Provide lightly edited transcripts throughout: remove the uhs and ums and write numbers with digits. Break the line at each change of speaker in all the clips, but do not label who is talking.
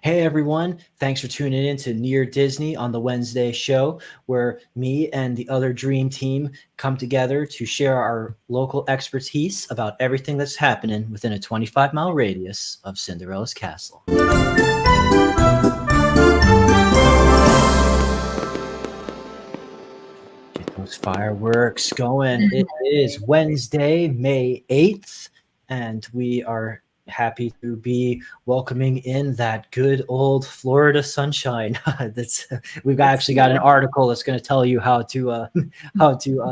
Hey everyone, thanks for tuning in to Near Disney on the Wednesday show, where me and the other dream team come together to share our local expertise about everything that's happening within a 25-mile radius of Cinderella's castle. Get those fireworks going. It is Wednesday, May 8th, and we are happy to be welcoming in that good old Florida sunshine. We've actually got an article that's going to tell you how to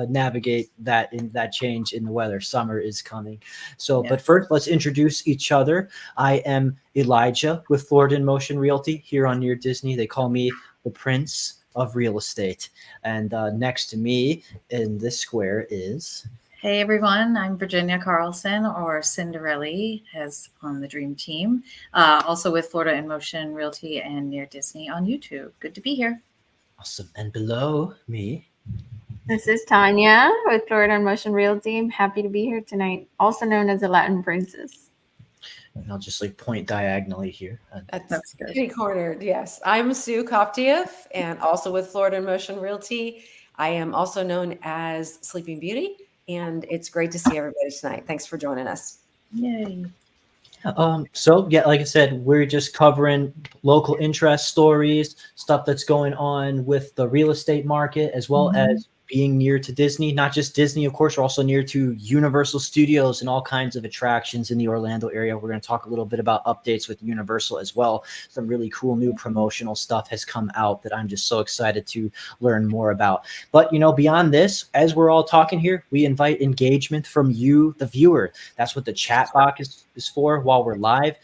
navigate that change in the weather. Summer is coming. So, But first, let's introduce each other. I am Elijah with Florida in Motion Realty here on Near Disney. They call me the Prince of Real Estate. And next to me in this square is...
Hey everyone, I'm Virginia Carlson, or 𝐸 as on the dream team, also with Florida in Motion Realty and Near Disney on YouTube. Good to be here.
Awesome. And below me,
this is Tanya with Florida in Motion Realty. I'm happy to be here tonight, also known as the Latin Princess.
And I'll just point diagonally here.
That's good. Pretty cornered, yes. I'm Sue 𝐇𝐀𝐖𝐊, and also with Florida in Motion Realty. I am also known as Sleeping Beauty. And it's great to see everybody tonight. Thanks for joining us.
Yay.
Like I said, we're just covering local interest stories, stuff that's going on with the real estate market, as well as being near to Disney. Not just Disney, of course, we're also near to Universal Studios and all kinds of attractions in the Orlando area. We're going to talk a little bit about updates with Universal as well. Some really cool new promotional stuff has come out that I'm just so excited to learn more about. But, beyond this, as we're all talking here, we invite engagement from you, the viewer. That's what the chat box is for while we're live.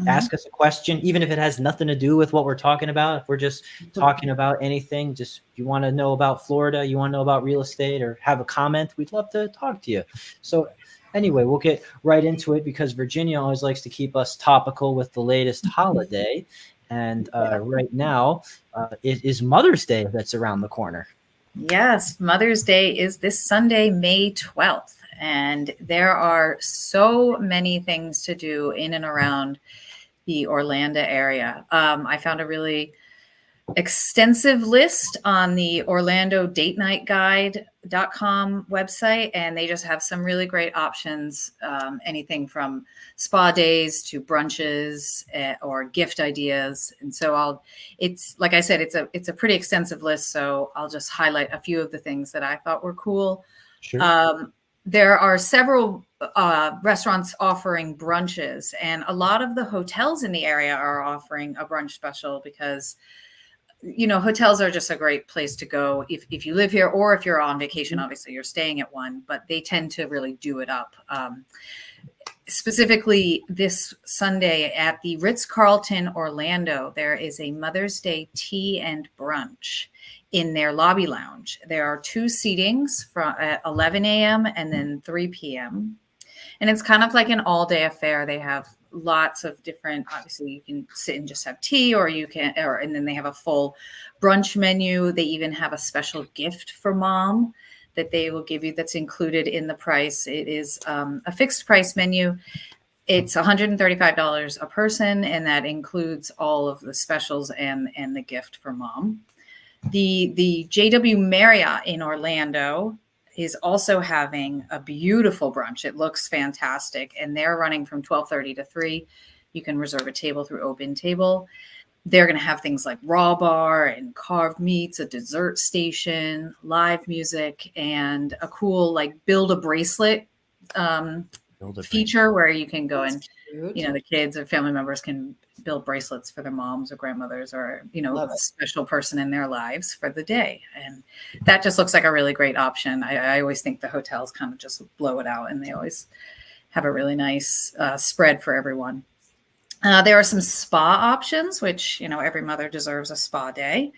Ask us a question, even if it has nothing to do with what we're talking about. If we're just talking about anything, just you want to know about Florida, you want to know about real estate, or have a comment, we'd love to talk to you. So anyway, we'll get right into it because Virginia always likes to keep us topical with the latest holiday. And right now, it is Mother's Day that's around the corner.
Yes, Mother's Day is this Sunday, May 12th. And there are so many things to do in and around the Orlando area. I found a really extensive list on the OrlandoDateNightGuide.com website, and they just have some really great options, anything from spa days to brunches or gift ideas. And so it's like I said, it's a pretty extensive list. So I'll just highlight a few of the things that I thought were cool.
Sure.
There are several restaurants offering brunches, and a lot of the hotels in the area are offering a brunch special because, hotels are just a great place to go if you live here, or if you're on vacation. Obviously, you're staying at one, but they tend to really do it up. Specifically this Sunday at the Ritz-Carlton Orlando, there is a Mother's Day tea and brunch in their lobby lounge. There are 2 seatings at 11 a.m. and then 3 p.m. And it's kind of like an all-day affair. They have lots of different, obviously you can sit and just have tea, and then they have a full brunch menu. They even have a special gift for mom that they will give you that's included in the price. It is a fixed price menu. It's $135 a person, and that includes all of the specials and the gift for mom. The JW Marriott in Orlando is also having a beautiful brunch. It looks fantastic, and they're running from 12:30 to 3. You can reserve a table through Open Table. They're going to have things like raw bar and carved meats, a dessert station, live music, and a cool build a bracelet feature where you can go and the kids or family members can build bracelets for their moms or grandmothers or a special person in their lives for the day. And that just looks like a really great option. I always think the hotels kind of just blow it out, and they always have a really nice spread for everyone. There are some spa options, which every mother deserves a spa day.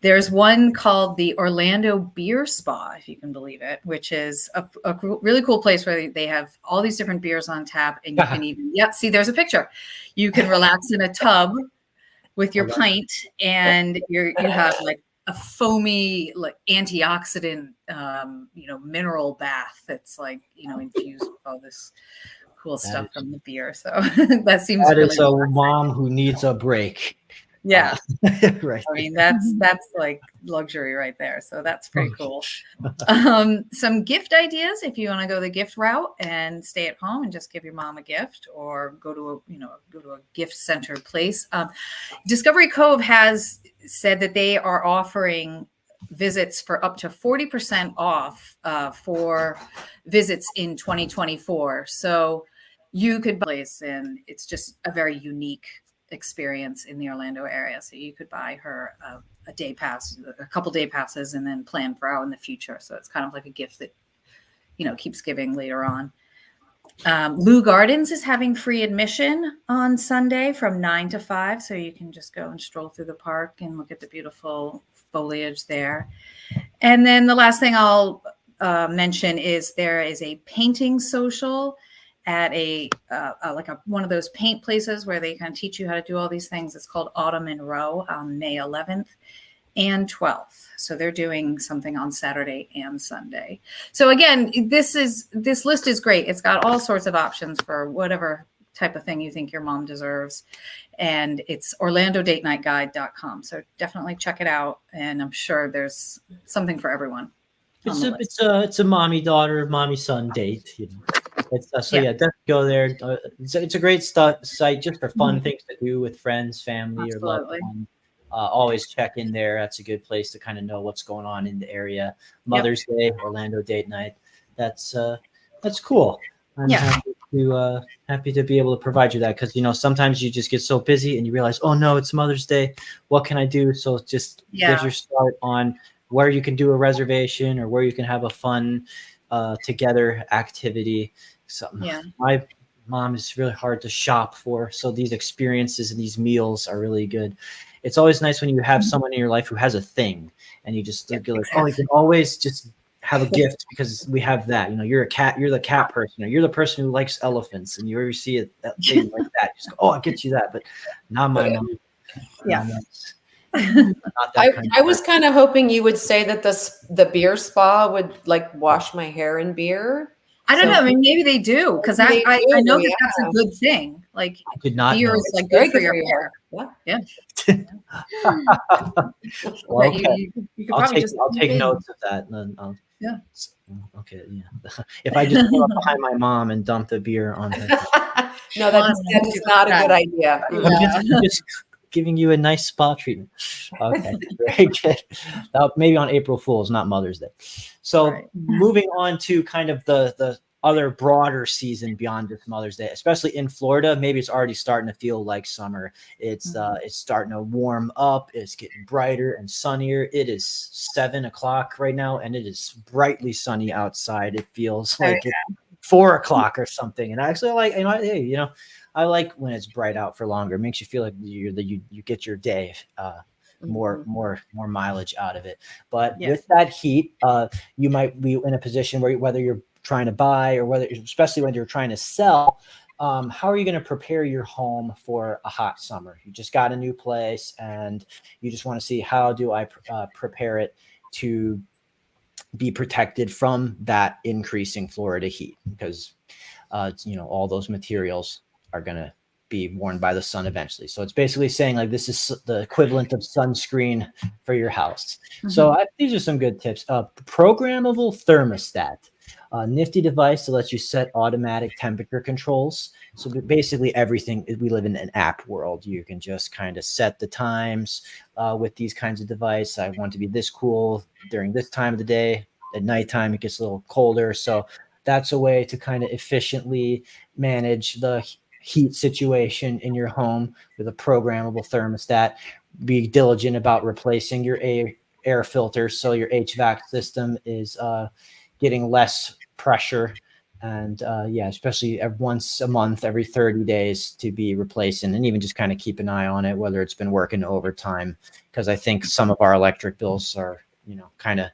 There's one called the Orlando Beer Spa, if you can believe it, which is a really cool place where they have all these different beers on tap, and you can even, see, there's a picture. You can relax in a tub with your pint, and you have a foamy, antioxidant, mineral bath that's infused with all this cool stuff from the beer. So that seems
that is a mom who needs a break.
Yeah.
Right.
I mean, that's like luxury right there. So that's pretty cool. Some gift ideas if you want to go the gift route and stay at home and just give your mom a gift, or go to a gift centered place. Discovery Cove has said that they are offering visits for up to 40% off for visits in 2024. So you could buy a place, and it's just a very unique experience in the Orlando area. So you could buy her a day pass, a couple day passes, and then plan for out in the future. So it's kind of like a gift that, keeps giving later on. Lou Gardens is having free admission on Sunday from 9 to 5. So you can just go and stroll through the park and look at the beautiful foliage there. And then the last thing I'll mention is there is a painting social at one of those paint places where they kind of teach you how to do all these things. It's called Autumn in Row on May 11th and 12th. So they're doing something on Saturday and Sunday. So again, this list is great. It's got all sorts of options for whatever type of thing you think your mom deserves. And it's OrlandoDateNightGuide.com. So definitely check it out. And I'm sure there's something for everyone.
It's a mommy daughter, mommy son date. Definitely go there. It's a great site just for fun things to do with friends, family, or loved ones. Always check in there. That's a good place to kind of know what's going on in the area. Mother's Day, Orlando Date Night. That's cool. I'm happy to be able to provide you that, because sometimes you just get so busy and you realize, oh no, it's Mother's Day. What can I do? So just give your start on where you can do a reservation or where you can have a fun together activity. My mom is really hard to shop for, so these experiences and these meals are really good. It's always nice when you have someone in your life who has a thing, and you just like, oh, you can always just have a gift because we have that. You're the cat person, or you're the person who likes elephants, and you ever see a thing like that, just go, oh, I'll get you that. But not my mom.
Yeah.
I was kind of hoping you would say that the beer spa would like wash my hair in beer.
I don't know. I mean, maybe they do, because I know that's a good thing. Like,
I did not
beer
know.
is like good for your hair. Yeah.
Well, okay. I'll take notes of that.
Yeah.
Okay. Yeah. If I just go up behind my mom and dump the beer on her.
No, that is not a good idea.
I'm just giving you a nice spa treatment. Okay, very good. Maybe on April Fool's, not Mother's Day. So moving on to kind of the other broader season beyond just Mother's Day, especially in Florida, maybe it's already starting to feel like summer. It's starting to warm up. It's getting brighter and sunnier. It is 7 o'clock right now, and it is brightly sunny outside. It feels like it's 4 o'clock or something. And I actually like, I like when it's bright out for longer. It makes you feel like you get your day more mileage out of it. But with that heat, you might be in a position where whether you're trying to buy or especially when you're trying to sell, how are you going to prepare your home for a hot summer? You just got a new place and you just want to see, how do I prepare it to be protected from that increasing Florida heat? Because all those materials are going to be worn by the sun eventually. So it's basically saying like this is the equivalent of sunscreen for your house. So these are some good tips. Programmable thermostat, a nifty device that lets you set automatic temperature controls. So basically everything, we live in an app world. You can just kind of set the times with these kinds of devices. I want to be this cool during this time of the day. At nighttime, it gets a little colder. So that's a way to kind of efficiently manage the heat situation in your home with a programmable thermostat. Be diligent about replacing your air filters so your HVAC system is getting less pressure, and especially once a month, every 30 days to be replacing, and even just kind of keep an eye on it, whether it's been working overtime, because I think some of our electric bills are kind of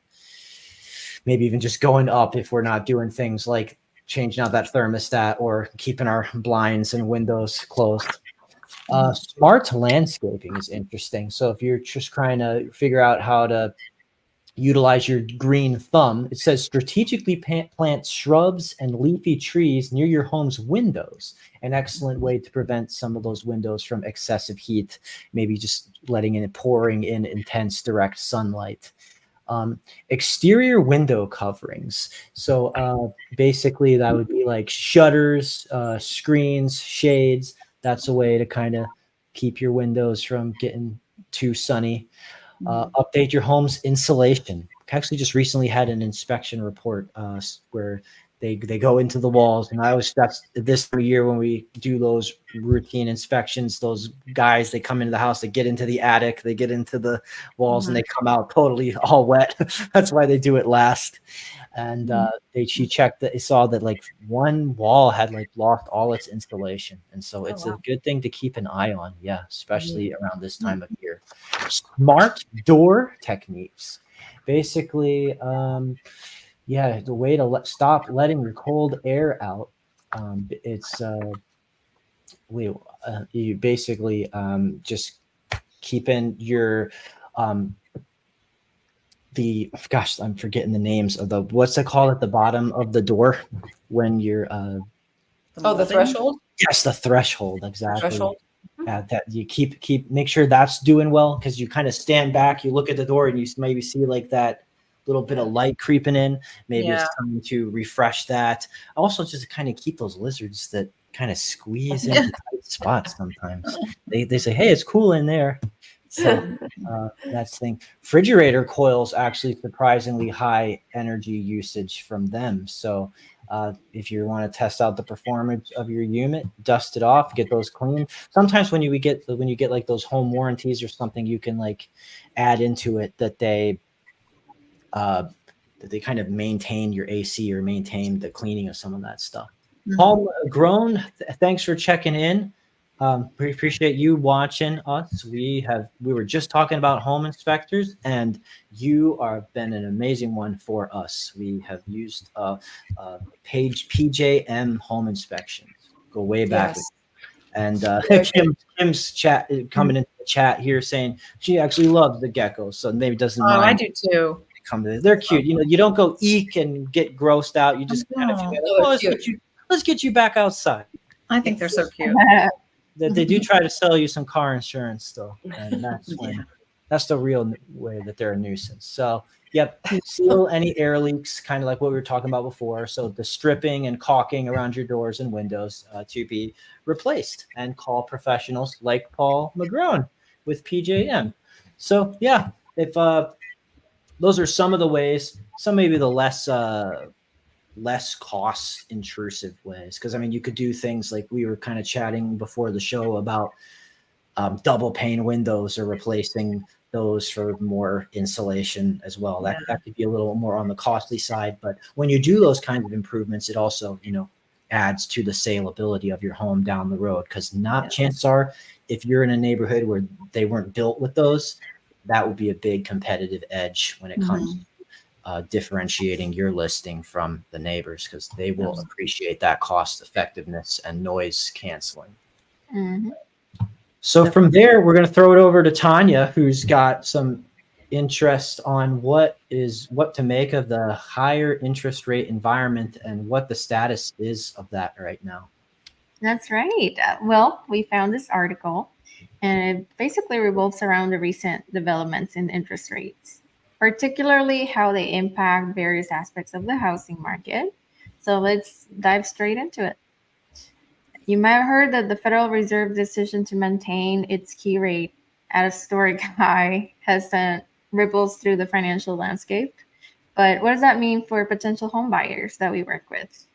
maybe even just going up if we're not doing things like changing out that thermostat or keeping our blinds and windows closed. Smart landscaping is interesting. So if you're just trying to figure out how to utilize your green thumb. It says strategically plant shrubs and leafy trees near your home's windows. An excellent way to prevent some of those windows from excessive heat, maybe just letting in pouring in intense direct sunlight. Exterior window coverings. So basically that would be like shutters, screens, shades. That's a way to kind of keep your windows from getting too sunny. Update your home's insulation. I actually just recently had an inspection report where they go into the walls, and that's this time of year when we do those routine inspections. Those guys, they come into the house, they get into the attic, they get into the walls, and they come out totally all wet. That's why they do it last. And she checked that, saw that like one wall had like lost all its insulation, and so it's a good thing to keep an eye on. Yeah, especially around this time of year. Smart door techniques. Basically, the way to stop letting your cold air out. You basically just keeping your I'm forgetting the names of what's it called at the bottom of the door when you're
the threshold.
Yes, the threshold, exactly.
Threshold.
That you make sure that's doing well, because you kind of stand back, you look at the door, and you maybe see like that little bit of light creeping in. Maybe it's time to refresh that. Also, just to kind of keep those lizards that kind of squeeze into tight spots sometimes. They say, hey, it's cool in there. So that's the thing. Refrigerator coils, actually surprisingly high energy usage from them. So if you want to test out the performance of your unit, dust it off, get those clean. Sometimes when you get like those home warranties or something, you can like add into it that they kind of maintain your AC or maintain the cleaning of some of that stuff. Paul Grown, thanks for checking in. We appreciate you watching us. We were just talking about home inspectors, and you have been an amazing one for us. We have used page PJM home inspections. Go way back.
Yes.
And Kim's chat coming into the chat here saying she actually loves the geckos, so maybe doesn't mind.
I do too.
They're cute. You don't go eek and get grossed out. You just kind of let's get you back outside.
I think they're so cute.
That they do try to sell you some car insurance though, and that's the real way that they're a nuisance. So seal any air leaks, kind of like what we were talking about before. So the stripping and caulking around your doors and windows to be replaced, and call professionals like Paul McGrone with PJM. So if those are some of the ways, some maybe the less cost intrusive ways, because you could do things like we were kind of chatting before the show about double pane windows, or replacing those for more insulation as well. That could be a little more on the costly side, but when you do those kinds of improvements, it also adds to the saleability of your home down the road, because chances are, if you're in a neighborhood where they weren't built with those, that would be a big competitive edge when it comes to differentiating your listing from the neighbors, because they will appreciate that cost effectiveness and noise canceling. So from there, we're going to throw it over to Tanya, who's got some interest on what to make of the higher interest rate environment and what the status is of that right now.
That's right. Well, we found this article, and it basically revolves around the recent developments in interest rates, particularly how they impact various aspects of the housing market. So let's dive straight into it. You might have heard that the Federal Reserve decision to maintain its key rate at a historic high has sent ripples through the financial landscape. But what does that mean for potential home buyers that we work with?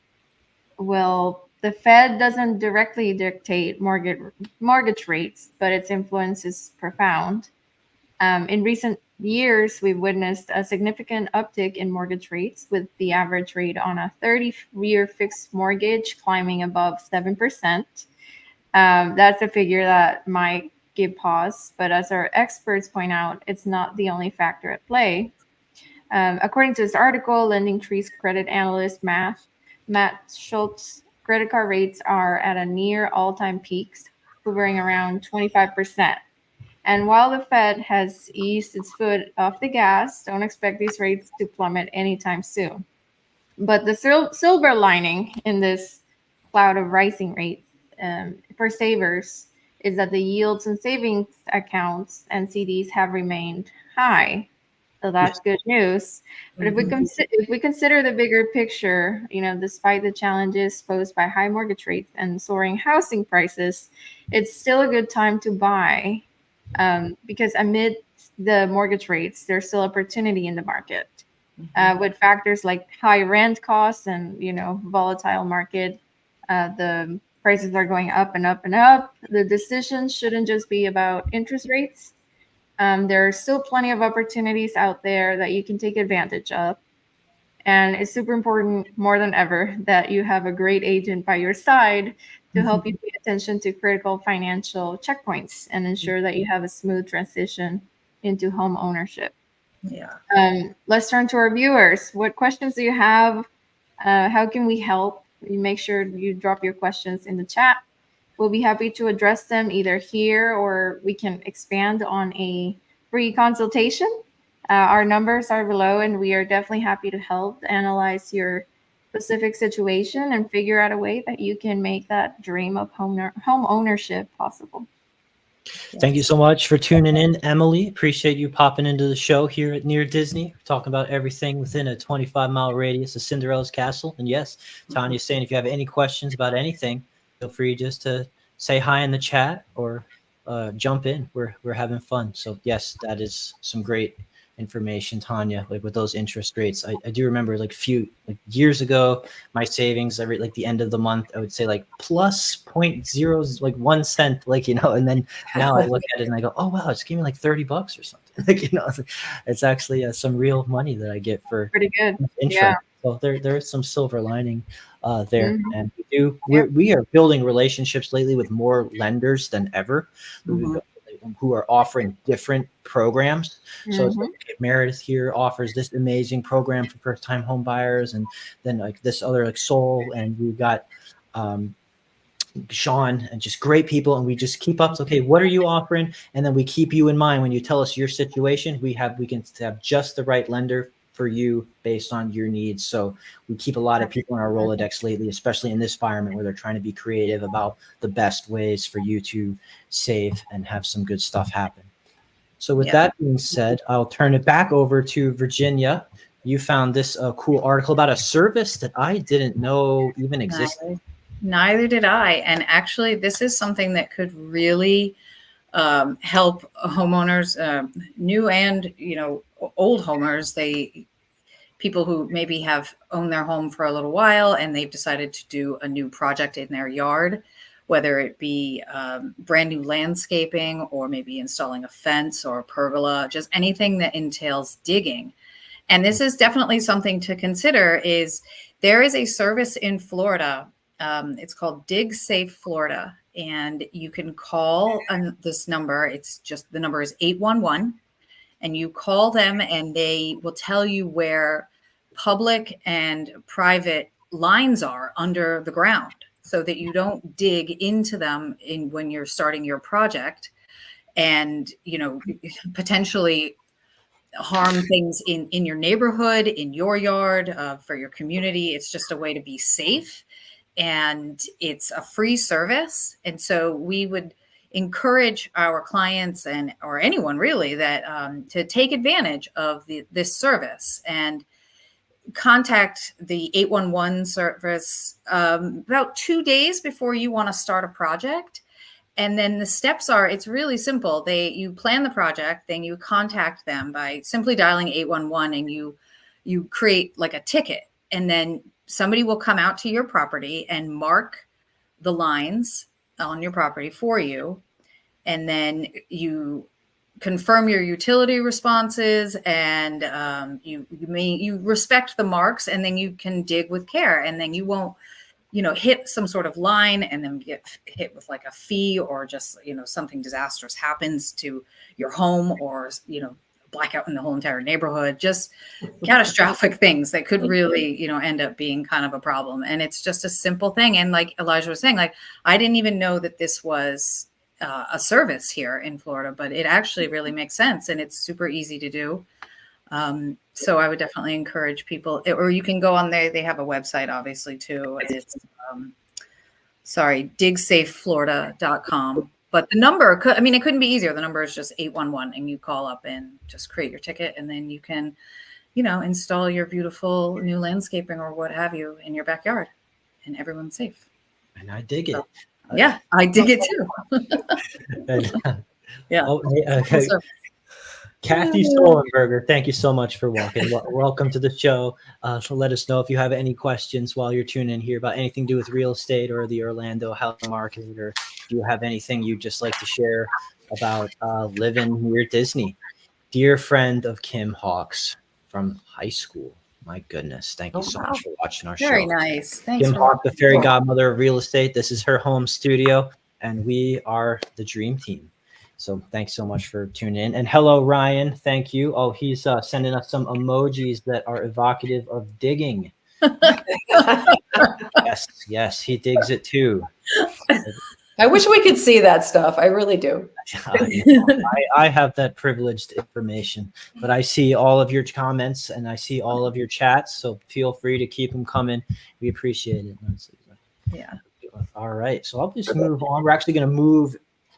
Well, the Fed doesn't directly dictate mortgage rates, but its influence is profound. In recent years, we've witnessed a significant uptick in mortgage rates, with the average rate on a 30-year fixed mortgage climbing above 7%. That's a figure that might give pause, but as our experts point out, it's not the only factor at play. According to this article, LendingTree's credit analyst Matt Schultz, credit card rates are at a near all-time peaks, hovering around 25%. And while the Fed has eased its foot off the gas, don't expect these rates to plummet anytime soon. But the silver lining in this cloud of rising rates for savers is that the yields and savings accounts and CDs have remained high. So that's good news. But if we consider the bigger picture, despite the challenges posed by high mortgage rates and soaring housing prices, it's still a good time to buy because amid the mortgage rates, there's still opportunity in the market. With factors like high rent costs and volatile market, the prices are going up and up and up. The decision shouldn't just be about interest rates. There are still plenty of opportunities out there that you can take advantage of. And it's super important more than ever that you have a great agent by your side to help you pay attention to critical financial checkpoints and ensure that you have a smooth transition into home ownership.
Yeah.
Let's turn to our viewers. What questions do you have? How can we help? You make sure you drop your questions in the chat. We'll be happy to address them either here or we can expand on a free consultation. Our numbers are below, and we are definitely happy to help analyze your specific situation and figure out a way that you can make that dream of home ownership possible.
Thank you so much for tuning in, Emily. Appreciate you popping into the show here at Near Disney. We're talking about everything within a 25-mile radius of Cinderella's castle. And yes, Tanya's saying if you have any questions about anything, feel free just to say hi in the chat or jump in. We're having fun. So yes, that is some great information, Tanya, like with those interest rates. I do remember like years ago, my savings every like the end of the month, I would say like plus 0.0 like 1 cent, and then now I look at it and I go, oh wow, it's giving me like $30 or something. It's actually some real money that I get for
pretty good
interest.
Yeah.
So there's some silver lining there. And we are building relationships lately with more lenders than ever. Who are offering different programs. So it's like Meredith here offers this amazing program for first-time home buyers, and then like this other like Soul, and we've got Sean, and just great people, and we just keep up. Okay, what are you offering? And then we keep you in mind when you tell us your situation. We can have just the right lender for you based on your needs. So we keep a lot of people in our Rolodex lately, especially in this environment where they're trying to be creative about the best ways for you to save and have some good stuff happen. So with that being said, I'll turn it back over to Virginia. You found this cool article about a service that I didn't know even existed.
Neither did I. And actually, this is something that could really help homeowners, new and old homers. People who maybe have owned their home for a little while and they've decided to do a new project in their yard, whether it be brand new landscaping or maybe installing a fence or a pergola, just anything that entails digging. And this is definitely something to consider. There is a service in Florida. It's called 𝐷IG Safe Florida. And you can call on this number. The number is 811. And you call them and they will tell you where public and private lines are under the ground so that you don't dig into them when you're starting your project and, potentially harm things in your neighborhood, in your yard, for your community. It's just a way to be safe, and it's a free service. And so we would encourage our clients or anyone really that to take advantage of this service and contact the 811 service about 2 days before you want to start a project. And then the steps are, it's really simple. You plan the project, then you contact them by simply dialing 811, and you create like a ticket, and then somebody will come out to your property and mark the lines on your property for you. And then you confirm your utility responses, and you respect the marks, and then you can dig with care, and then you won't hit some sort of line and then get hit with like a fee, or just something disastrous happens to your home, or blackout in the whole entire neighborhood, just catastrophic things that could really end up being kind of a problem. And it's just a simple thing. And like Elijah was saying, like I didn't even know that this was a service here in Florida, but it actually really makes sense and it's super easy to do. So I would definitely encourage people, or you can go on there. They have a website, obviously, too. And it's, digsafeflorida.com. But the number, it couldn't be easier. The number is just 811, and you call up and just create your ticket, and then you can, install your beautiful new landscaping or what have you in your backyard, and everyone's safe.
And I dig it.
Yeah, I dig it too. Yeah.
Okay. Kathy Stolenberger, thank you so much for walking. Welcome to the show. So let us know if you have any questions while you're tuning in here about anything to do with real estate or the Orlando housing market, or if you have anything you'd just like to share about living near Disney. Dear friend of Kim Hawks from high school. My goodness. Thank you so much for watching our show.
Very nice. Thanks.
Kim Hawk, the fairy godmother of real estate. This is her home studio, and we are the dream team. So thanks so much for tuning in. And hello, Ryan. Thank you. Oh, he's sending us some emojis that are evocative of digging. Yes, he digs it too.
I wish we could see that stuff. I really do.
I have that privileged information, but I see all of your comments and I see all of your chats. So feel free to keep them coming. We appreciate it.
Yeah.
All right. So I'll just move on. We're actually going to move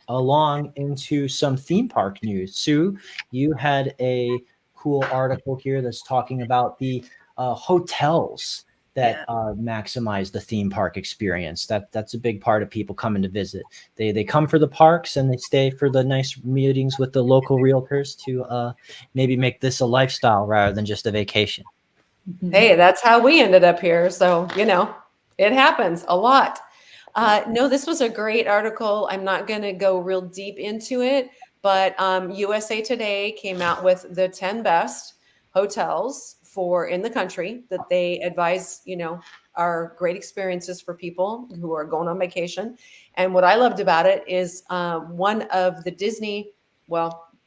along into some theme park news. Sue, you had a cool article here that's talking about the hotels that maximize the theme park experience. That's a big part of people coming to visit. They come for the parks and they stay for the nice meetings with the local realtors to maybe make this a lifestyle rather than just a vacation.
Hey, that's how we ended up here. So, it happens a lot. No, this was a great article. I'm not going to go real deep into it, but USA Today came out with the 10 best hotels in the country that they advise, are great experiences for people who are going on vacation. And what I loved about it is one of the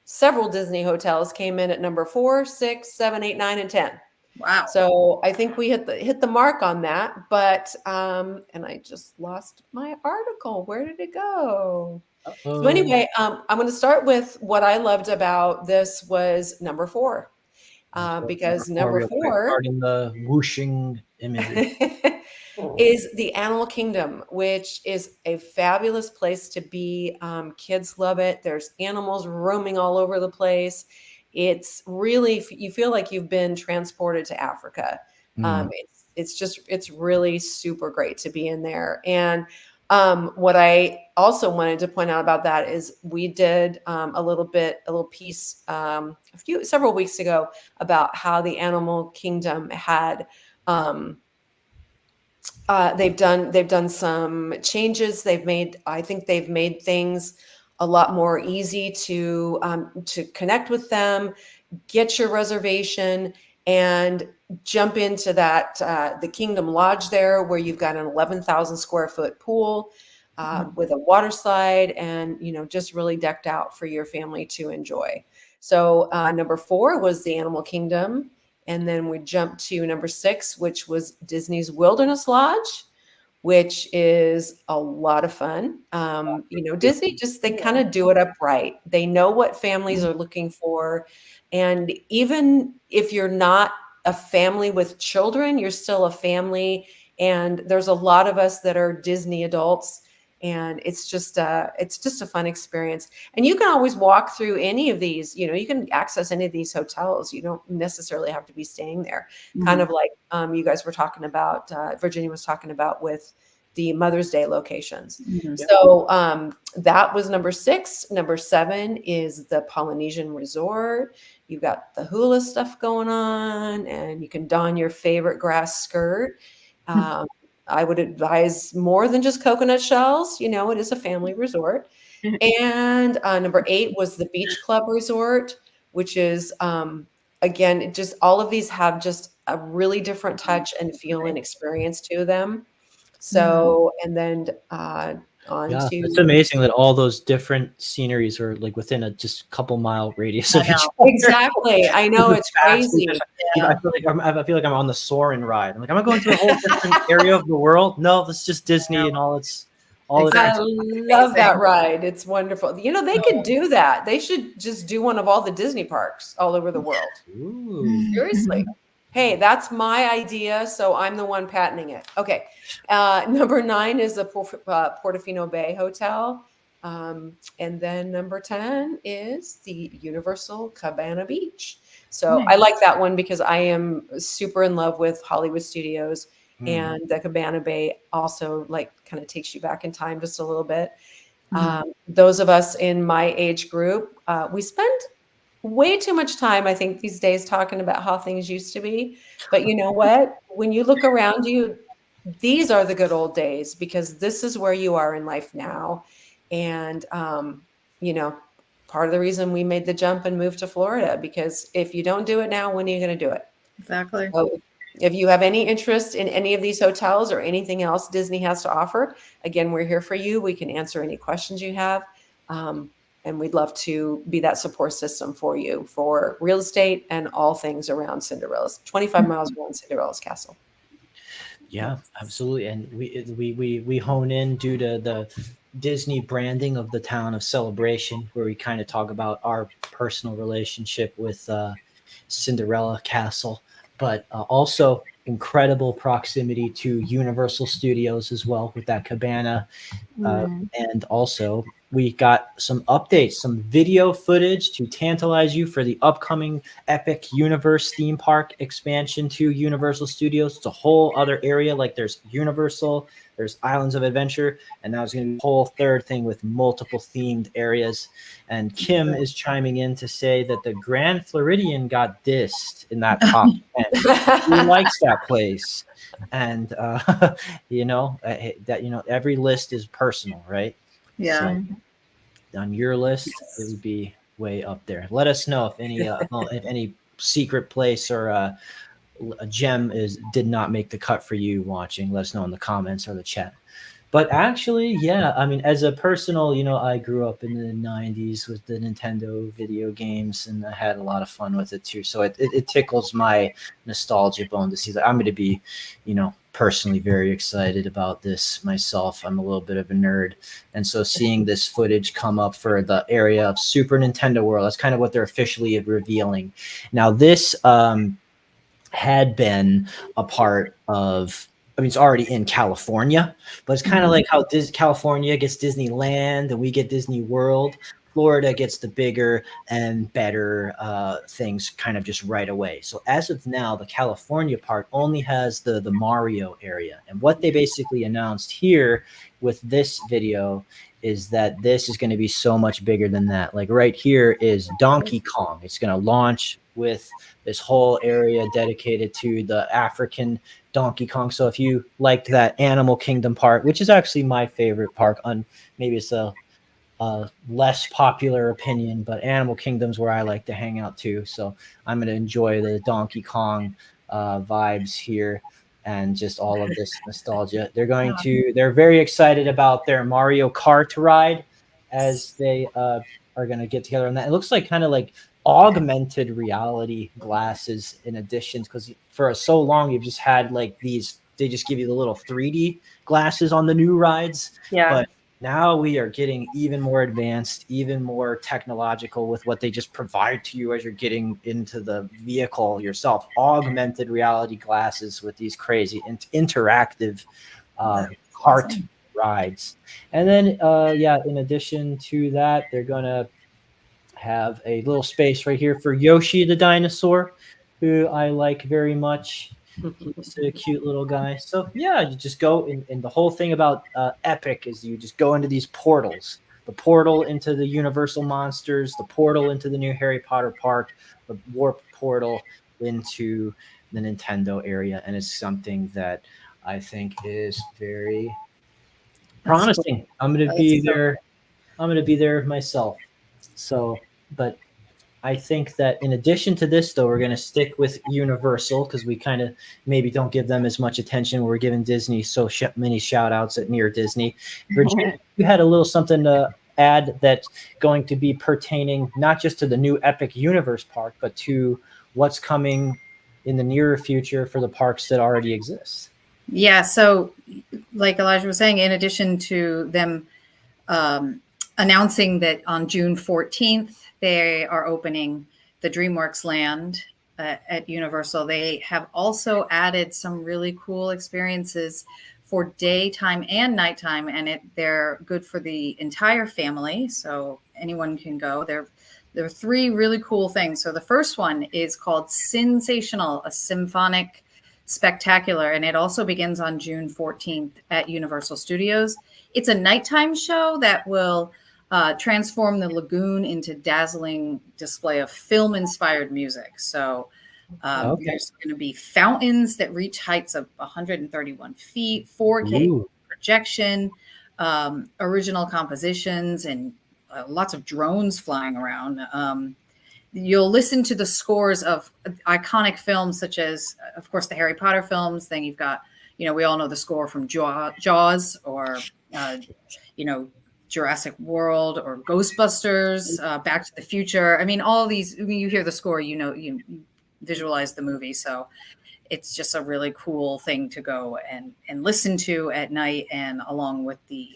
several Disney hotels came in at number 4, 6, 7, 8, 9, and 10.
Wow.
So I think we hit the mark on that, but and I just lost my article. Where did it go? So anyway, I'm going to start with what I loved about this was number 4. Because number 4
starting the whooshing image
is the Animal Kingdom, which is a fabulous place to be. Kids love it. There's animals roaming all over the place. It's really, you feel like you've been transported to Africa. It's really super great to be in there. And what I also wanted to point out about that is we did a little piece several weeks ago about how the Animal Kingdom had they've done some changes. I think they've made things a lot more easy to connect with them, get your reservation, and jump into that the Kingdom Lodge there, where you've got an 11,000 square foot pool with a water slide, and just really decked out for your family to enjoy. So number 4 was the Animal Kingdom, and then we jumped to number 6, which was Disney's Wilderness Lodge, which is a lot of fun. Disney they kind of do it up right. They know what families are looking for. And even if you're not a family with children, you're still a family. And there's a lot of us that are Disney adults. And it's just a fun experience. And you can always walk through any of these, you can access any of these hotels. You don't necessarily have to be staying there. Mm-hmm. Kind of like you guys were talking about, Virginia was talking about with the Mother's Day locations. Mm-hmm. So that was number 6. Number 7 is the Polynesian Resort. You've got the hula stuff going on, and you can don your favorite grass skirt. I would advise more than just coconut shells. It is a family resort. And number 8 was the Beach Club Resort, which is, again, just all of these have just a really different touch and feel and experience to them. So, and then
it's amazing that all those different sceneries are like within a just couple mile radius of each other.
Exactly. I know, it's crazy.
I feel like I'm on the Soarin' ride. I'm like, am I going to a whole different area of the world? No, it's just Disney and all its All of
I
it.
love that ride. It's wonderful. You know, they could do that. They should just do one of all the Disney parks all over the world.
Ooh.
Seriously. Hey, that's my idea, so I'm the one patenting it. Okay. Number 9 is the Portofino Bay Hotel. And then number 10 is the Universal Cabana Beach. So I like that one because I am super in love with Hollywood Studios. And the Cabana Bay also like kind of takes you back in time just a little bit. Those of us in my age group, we spend way too much time, I think, these days talking about how things used to be. But you know what? When you look around you, these are the good old days because this is where you are in life now. And, you know, part of the reason we made the jump and moved to Florida, because if you don't do it now, when are you going to do it?
Exactly.
So if you have any interest in any of these hotels or anything else Disney has to offer, again, we're here for you. We can answer any questions you have. And we'd love to be that support system for you for real estate and all things around Cinderella's 25 miles around Cinderella's castle.
Yeah, absolutely. And we hone in due to the Disney branding of the town of Celebration, where we kind of talk about our personal relationship with Cinderella Castle, but also incredible proximity to Universal Studios as well with that cabana. And also we got some updates, some video footage to tantalize you for the upcoming Epic Universe theme park expansion to Universal Studios. It's a whole other area. Like there's Universal, there's Islands of Adventure, and now it's going to be a whole third thing with multiple themed areas. And Kim is chiming in to say that the Grand Floridian got dissed in that top 10. He likes that place. And that every list is personal, right?
Yeah.
So on your list, it would be way up there. Let us know if any secret place or a gem did not make the cut for you watching. Let us know in the comments or the chat. But actually, yeah, I mean, as a personal, I grew up in the 90s with the Nintendo video games, and I had a lot of fun with it too. So it tickles my nostalgia bone to see that. I'm going to be, personally very excited about this myself. I'm a little bit of a nerd. And so seeing this footage come up for the area of Super Nintendo World, that's kind of what they're officially revealing. Now, this had been a part of, it's already in California, but it's kind of like how California gets Disneyland and we get Disney World. Florida gets the bigger and better things kind of just right away. So as of now, the California part only has the Mario area. And what they basically announced here with this video is that this is going to be so much bigger than that. Like right here is Donkey Kong. It's going to launch with this whole area dedicated to the African Donkey Kong. So if you liked that Animal Kingdom part, which is actually my favorite park, maybe it's a less popular opinion, but Animal Kingdom's where I like to hang out too. So I'm going to enjoy the Donkey Kong vibes here and just all of this nostalgia. They're very excited about their Mario Kart ride as they are going to get together on that. It looks like kind of like augmented reality glasses in addition, because for so long you've just had like these, they just give you the little 3D glasses on the new rides.
Yeah.
But now we are getting even more advanced, even more technological with what they just provide to you as you're getting into the vehicle yourself. Augmented reality glasses with these crazy interactive kart rides. And then, in addition to that, they're going to have a little space right here for Yoshi the dinosaur, who I like very much. He's a cute little guy. So yeah, you just go in the whole thing about Epic is you just go into these portals. The portal into the Universal Monsters, the portal into the new Harry Potter park, the warp portal into the Nintendo area. And it's something that I think is very promising. Cool. I'm going to be there. I'm going to be there myself. So, but I think that in addition to this, though, we're going to stick with Universal because we kind of maybe don't give them as much attention. We're giving Disney so many shout outs at Near Disney. Virginia, you had a little something to add that's going to be pertaining not just to the new Epic Universe park, but to what's coming in the nearer future for the parks that already exist.
Yeah. So, like Elijah was saying, in addition to them announcing that on June 14th, they are opening the DreamWorks Land at Universal, they have also added some really cool experiences for daytime and nighttime, and they're good for the entire family, so anyone can go. There are three really cool things. So the first one is called Sensational, a symphonic spectacular, and it also begins on June 14th at Universal Studios. It's a nighttime show that will transform the lagoon into dazzling display of film-inspired music. So there's going to be fountains that reach heights of 131 feet, 4K projection, original compositions, and lots of drones flying around. You'll listen to the scores of iconic films such as, of course, the Harry Potter films. Then you've got, we all know the score from Jaws or, Jurassic World or Ghostbusters, Back to the Future. I mean, all these, when you hear the score, you visualize the movie. So it's just a really cool thing to go and listen to at night and along with the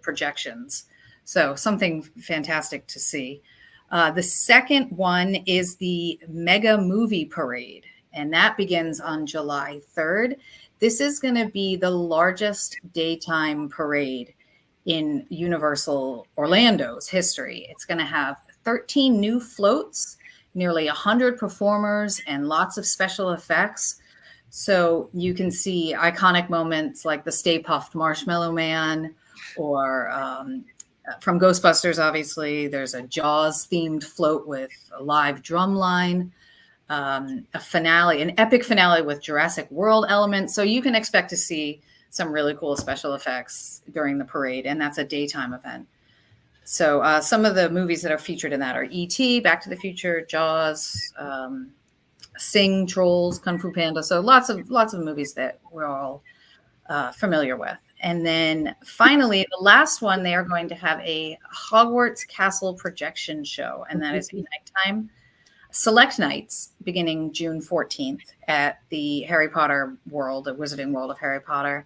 projections. So something fantastic to see. The second one is the Mega Movie Parade, and that begins on July 3rd. This is going to be the largest daytime parade in Universal Orlando's history. It's going to have 13 new floats, nearly 100 performers, and lots of special effects. So you can see iconic moments like the Stay Puft Marshmallow Man, or from Ghostbusters, obviously, there's a Jaws-themed float with a live drum line, a finale, an epic finale with Jurassic World elements. So you can expect to see some really cool special effects during the parade, and that's a daytime event. So some of the movies that are featured in that are E.T., Back to the Future, Jaws, Sing, Trolls, Kung Fu Panda. So lots of movies that we're all familiar with. And then finally, the last one, they are going to have a Hogwarts Castle projection show, and that is a nighttime select nights beginning June 14th at the Harry Potter world, the Wizarding World of Harry Potter.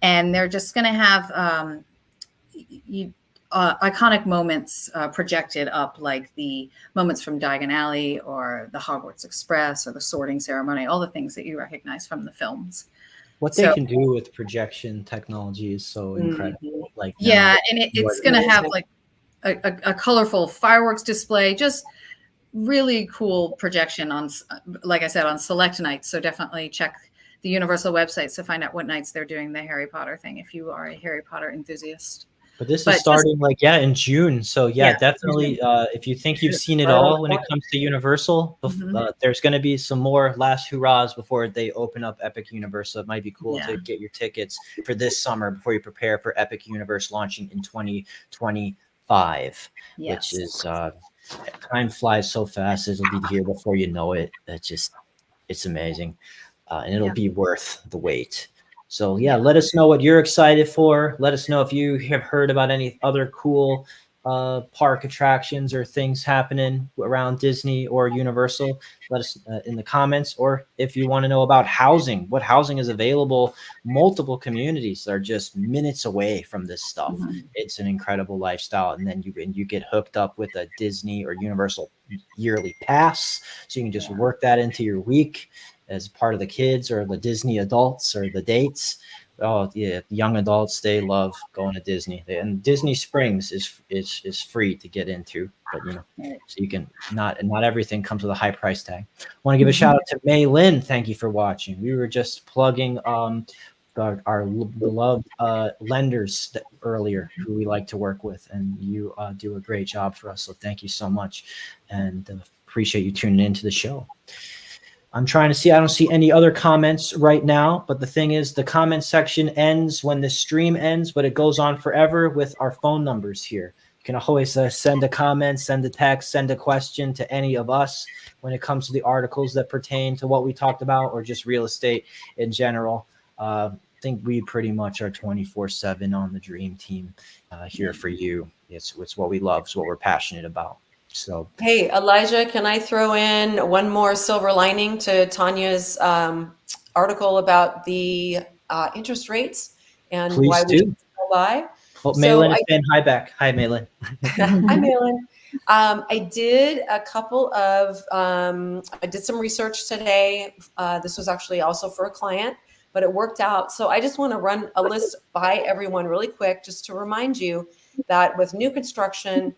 And they're just going to have iconic moments projected up, like the moments from Diagon Alley or the Hogwarts Express or the sorting ceremony, all the things that you recognize from the films.
What they can do with projection technology is so incredible. Like,
yeah, and it's going to have like a colorful fireworks display, just really cool projection on, like I said, on select nights. So definitely check the Universal websites to find out what nights they're doing the Harry Potter thing if you are a Harry Potter enthusiast.
But this is starting in June. So definitely, if you think you've seen it all when it comes to Universal, there's going to be some more last hurrahs before they open up Epic Universe. So it might be cool to get your tickets for this summer before you prepare for Epic Universe launching in 2025, which is time flies so fast. It'll be here before you know it. It's amazing. And it'll be worth the wait. So let us know what you're excited for. Let us know if you have heard about any other cool park attractions or things happening around Disney or Universal. Let us in the comments, or if you want to know about housing, what housing is available. Multiple communities that are just minutes away from this stuff. It's an incredible lifestyle, and then you get hooked up with a Disney or Universal yearly pass, so you can just work that into your week as part of the kids or the Disney adults or the dates. Oh yeah, young adults, they love going to Disney. And Disney Springs is free to get into, but so you can not everything comes with a high price tag. I want to give a shout out to May Lynn. Thank you for watching. We were just plugging our beloved lenders earlier who we like to work with, and you do a great job for us. So thank you so much, and appreciate you tuning into the show. I'm trying to see. I don't see any other comments right now, but the thing is, the comment section ends when the stream ends, but it goes on forever with our phone numbers here. You can always send a comment, send a text, send a question to any of us when it comes to the articles that pertain to what we talked about or just real estate in general. I think we pretty much are 24/7 on the Dream Team here for you. It's what we love. It's what we're passionate about. So,
hey, Elijah, can I throw in one more silver lining to Tanya's article about the interest rates and
Please
why we
do.
should buy.
Oh,
So
Malin is saying hi back. Hi, Malin.
Hi, Malin. I did a couple of, I did some research today. This was actually also for a client, but it worked out. So I just want to run a list by everyone really quick, just to remind you that with new construction,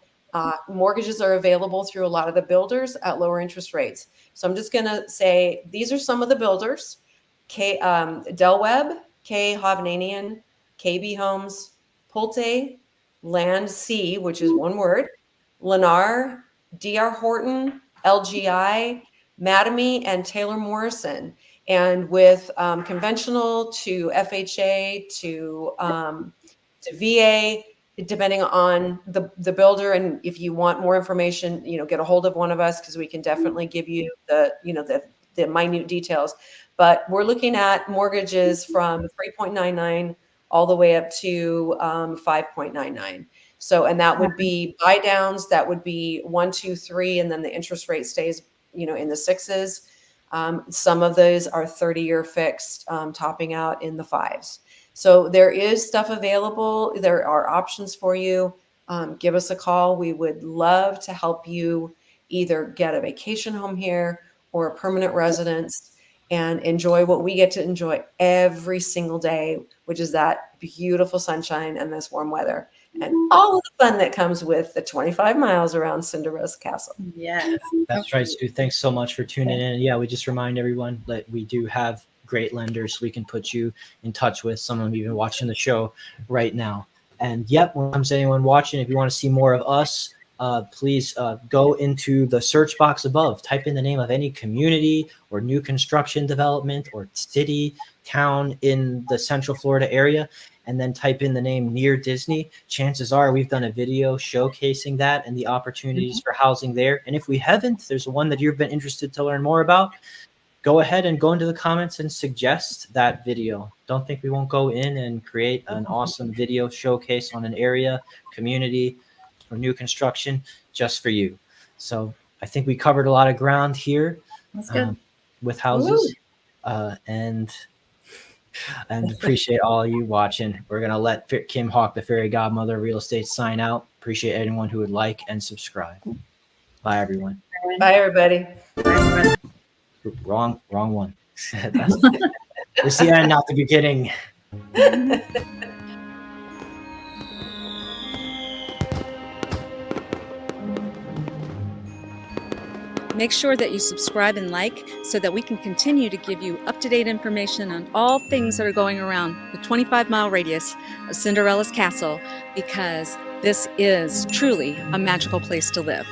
mortgages are available through a lot of the builders at lower interest rates. So I'm just going to say, these are some of the builders: Del Webb, 𝐇𝐀𝐖𝐊, KB Homes, Pulte, Land C, which is one word, Lennar, D.R. Horton, LGI, Mattamy, and Taylor Morrison. And with conventional to FHA to VA, depending on the builder, and if you want more information, get a hold of one of us, because we can definitely give you the minute details. But we're looking at mortgages from 3.99 all the way up to 5.99. So, and that would be buy downs. That would be 1, 2, 3, and then the interest rate stays, in the 6s. Some of those are 30-year fixed, topping out in the 5s. So there is stuff available. There are options for you. Give us a call. We would love to help you either get a vacation home here or a permanent residence and enjoy what we get to enjoy every single day, which is that beautiful sunshine and this warm weather and all of the fun that comes with the 25 miles around Cinderella's Castle.
Yes.
That's right, Stu. Thanks so much for tuning in. Yeah, we just remind everyone that we do have great lenders we can put you in touch with. Some of them even watching the show right now. And yep, when it comes to anyone watching, if you want to see more of us, please go into the search box above, type in the name of any community or new construction development or city, town in the Central Florida area, and then type in the name near Disney. Chances are we've done a video showcasing that and the opportunities for housing there. And if we haven't, there's one that you've been interested to learn more about. Go ahead and go into the comments and suggest that video. Don't think we won't go in and create an awesome video showcase on an area, community, or new construction just for you. So I think we covered a lot of ground here.
That's good.
With houses. And appreciate all of you watching. We're going to let Kim Hawk, the fairy godmother of real estate, sign out. Appreciate anyone who would like and subscribe. Bye, everyone.
Bye, everybody.
Wrong one. It's the end, not the beginning.
Make sure that you subscribe and like so that we can continue to give you up-to-date information on all things that are going around the 25-mile radius of Cinderella's Castle, because this is truly a magical place to live.